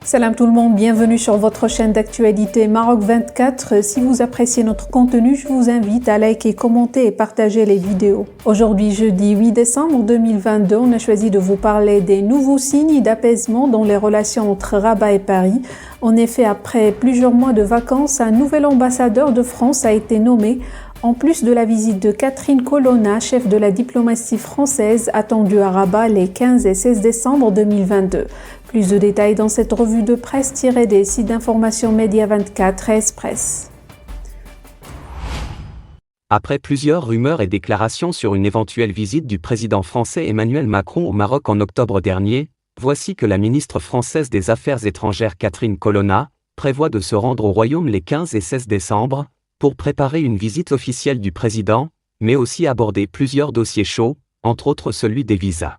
Salam tout le monde, bienvenue sur votre chaîne d'actualité Maroc 24. Si vous appréciez notre contenu, je vous invite à liker, commenter et partager les vidéos. Aujourd'hui, jeudi 8 décembre 2022, on a choisi de vous parler des nouveaux signes d'apaisement dans les relations entre Rabat et Paris. En effet, après plusieurs mois de vacances, un nouvel ambassadeur de France a été nommé. En plus de la visite de Catherine Colonna, chef de la diplomatie française, attendue à Rabat les 15 et 16 décembre 2022. Plus de détails dans cette revue de presse tirée des sites d'information Média 24 et Express. Après plusieurs rumeurs et déclarations sur une éventuelle visite du président français Emmanuel Macron au Maroc en octobre dernier, voici que la ministre française des Affaires étrangères Catherine Colonna prévoit de se rendre au Royaume les 15 et 16 décembre, pour préparer une visite officielle du président, mais aussi aborder plusieurs dossiers chauds, entre autres celui des visas.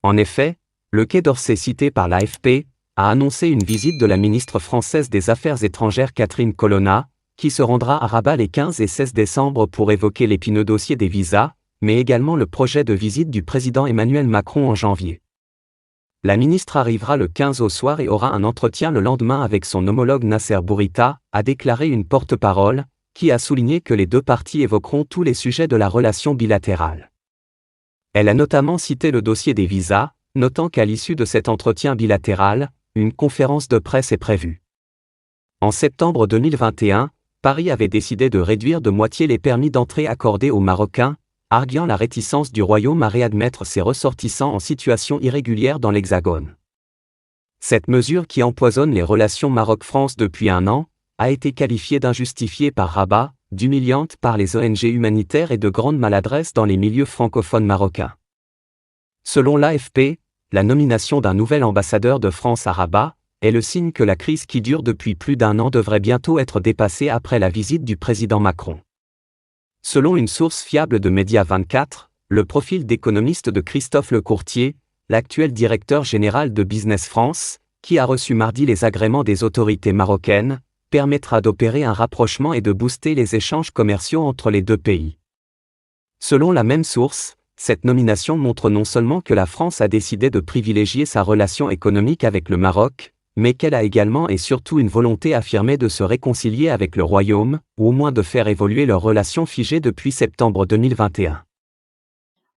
En effet, le Quai d'Orsay cité par l'AFP a annoncé une visite de la ministre française des Affaires étrangères Catherine Colonna, qui se rendra à Rabat les 15 et 16 décembre pour évoquer l'épineux dossier des visas, mais également le projet de visite du président Emmanuel Macron en janvier. La ministre arrivera le 15 au soir et aura un entretien le lendemain avec son homologue Nasser Bourita, a déclaré une porte-parole, qui a souligné que les deux parties évoqueront tous les sujets de la relation bilatérale. Elle a notamment cité le dossier des visas, notant qu'à l'issue de cet entretien bilatéral, une conférence de presse est prévue. En septembre 2021, Paris avait décidé de réduire de moitié les permis d'entrée accordés aux Marocains, arguant la réticence du Royaume à réadmettre ses ressortissants en situation irrégulière dans l'Hexagone. Cette mesure qui empoisonne les relations Maroc-France depuis un an, a été qualifiée d'injustifiée par Rabat, d'humiliante par les ONG humanitaires et de grande maladresse dans les milieux francophones marocains. Selon l'AFP, la nomination d'un nouvel ambassadeur de France à Rabat est le signe que la crise qui dure depuis plus d'un an devrait bientôt être dépassée après la visite du président Macron. Selon une source fiable de Média 24, le profil d'économiste de Christophe Lecourtier, l'actuel directeur général de Business France, qui a reçu mardi les agréments des autorités marocaines, permettra d'opérer un rapprochement et de booster les échanges commerciaux entre les deux pays. Selon la même source, cette nomination montre non seulement que la France a décidé de privilégier sa relation économique avec le Maroc, mais qu'elle a également et surtout une volonté affirmée de se réconcilier avec le Royaume, ou au moins de faire évoluer leurs relations figées depuis septembre 2021.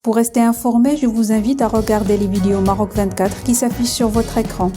Pour rester informé, je vous invite à regarder les vidéos Maroc 24 qui s'affichent sur votre écran.